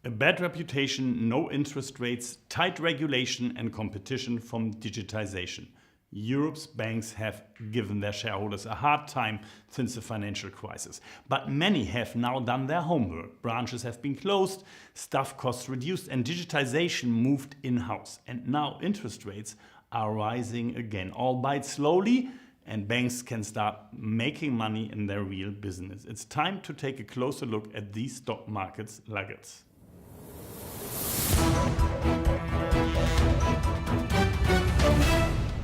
A bad reputation, no interest rates, tight regulation and competition from digitization. Europe's banks have given their shareholders a hard time since the financial crisis. But many have now done their homework. Branches have been closed, staff costs reduced and digitization moved in-house. And now interest rates are rising again, albeit slowly, and banks can start making money in their real business. It's time to take a closer look at these stock markets laggards.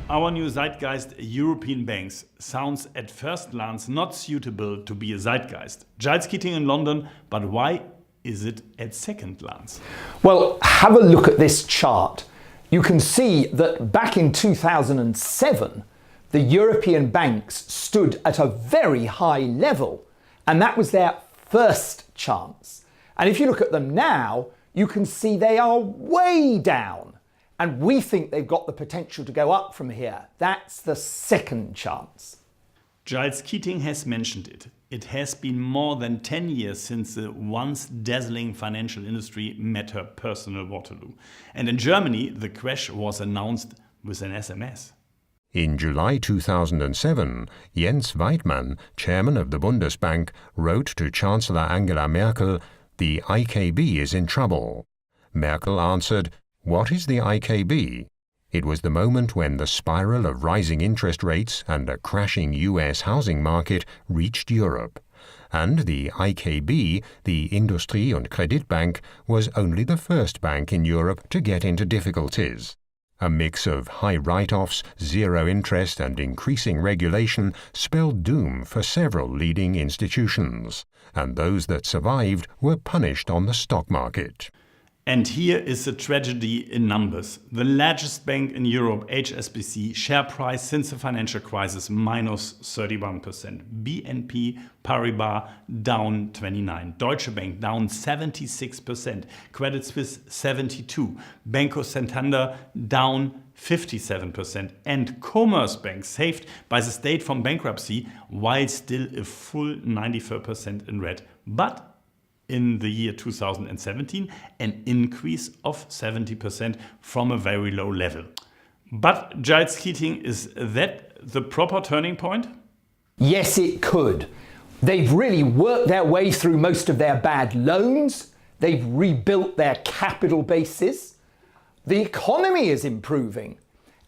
Our new Zeitgeist European banks sounds at first glance not suitable to be a Zeitgeist. Giles Keating in London, but why is it at second glance? Well, have a look at this chart. You can see that back in 2007, the European banks stood at a very high level, and that was their first chance. And if you look at them now, you can see they are way down. And we think they've got the potential to go up from here. That's the second chance. Giles Keating has mentioned it. It has been more than 10 years since the once dazzling financial industry met her personal Waterloo. And in Germany, the crash was announced with an SMS. In July 2007, Jens Weidmann, chairman of the Bundesbank, wrote to Chancellor Angela Merkel, "The IKB is in trouble." Merkel answered, "What is the IKB?" It was the moment when the spiral of rising interest rates and a crashing US housing market reached Europe. And the IKB, the Industrie- und Kreditbank, was only the first bank in Europe to get into difficulties. A mix of high write-offs, zero interest and increasing regulation spelled doom for several leading institutions. And those that survived were punished on the stock market. And here is the tragedy in numbers. The largest bank in Europe, HSBC, share price since the financial crisis minus 31%. BNP Paribas down 29%. Deutsche Bank down 76%. Credit Suisse 72%. Banco Santander down 57%. And Commerzbank saved by the state from bankruptcy while still a full 94% in red. But in the year 2017, an increase of 70% from a very low level. But Giles Keating, is that the proper turning point? Yes, it could. They've really worked their way through most of their bad loans. They've rebuilt their capital bases. The economy is improving.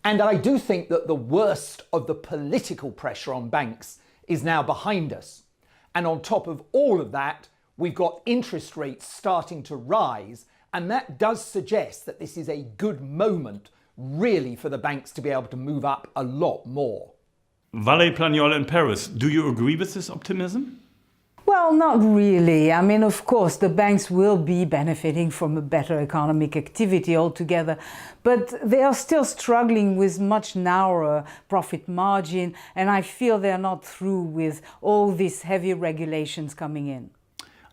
And I do think that the worst of the political pressure on banks is now behind us. And on top of all of that, we've got interest rates starting to rise, and that does suggest that this is a good moment, really, for the banks to be able to move up a lot more. Valérie Plagniol in Paris, do you agree with this optimism? Well, not really. I mean, of course, the banks will be benefiting from a better economic activity altogether, but they are still struggling with much narrower profit margin, and I feel they're not through with all these heavy regulations coming in.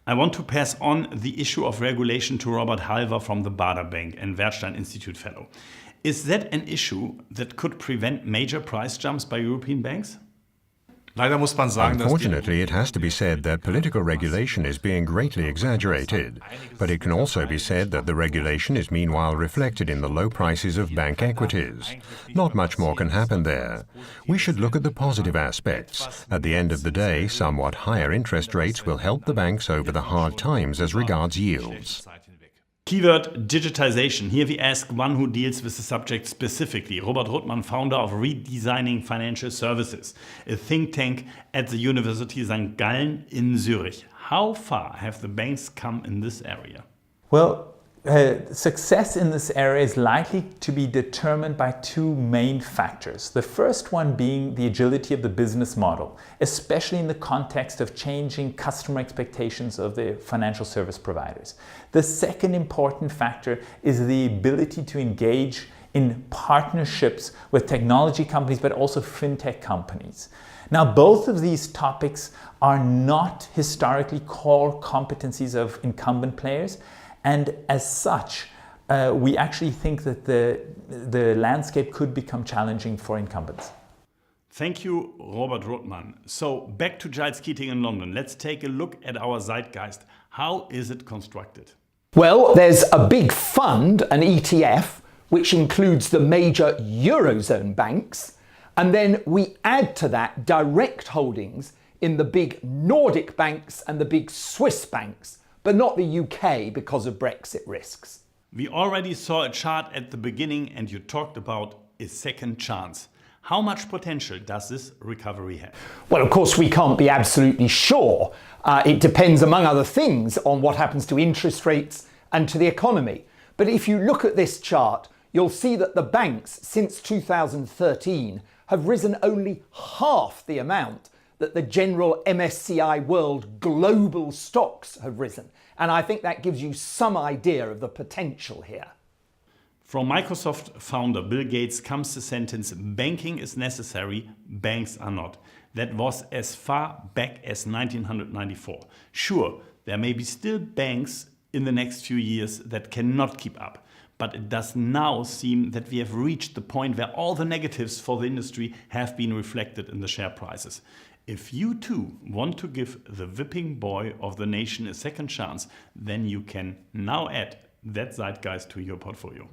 I want to pass on the issue of regulation to Robert Halver from the Bader Bank and Werthstein Institute fellow. Is that an issue that could prevent major price jumps by European banks? Unfortunately, it has to be said that political regulation is being greatly exaggerated. But it can also be said that the regulation is meanwhile reflected in the low prices of bank equities. Not much more can happen there. We should look at the positive aspects. At the end of the day, somewhat higher interest rates will help the banks over the hard times as regards yields. Keyword digitization. Here we ask one who deals with the subject specifically. Robert Rothman, founder of Redesigning Financial Services, a think tank at the University St. Gallen in Zurich. How far have the banks come in this area? Well, success in this area is likely to be determined by two main factors. The first one being the agility of the business model, especially in the context of changing customer expectations of the financial service providers. The second important factor is the ability to engage in partnerships with technology companies, but also fintech companies. Now, both of these topics are not historically core competencies of incumbent players. And as such, we actually think that the landscape could become challenging for incumbents. Thank you, Robert Rothman. So back to Giles Keating in London. Let's take a look at our Zeitgeist. How is it constructed? Well, there's a big fund, an ETF, which includes the major Eurozone banks, and then we add to that direct holdings in the big Nordic banks and the big Swiss banks, but not the UK because of Brexit risks. We already saw a chart at the beginning and you talked about a second chance. How much potential does this recovery have? Well, of course, we can't be absolutely sure. It depends, among other things, on what happens to interest rates and to the economy. But if you look at this chart, you'll see that the banks since 2013 have risen only half the amount that the general MSCI World global stocks have risen. And I think that gives you some idea of the potential here. From Microsoft founder Bill Gates comes the sentence, banking is necessary, banks are not. That was as far back as 1994. Sure, there may be still banks in the next few years that cannot keep up. But it does now seem that we have reached the point where all the negatives for the industry have been reflected in the share prices. If you too want to give the whipping boy of the nation a second chance, then you can now add that Zeitgeist to your portfolio.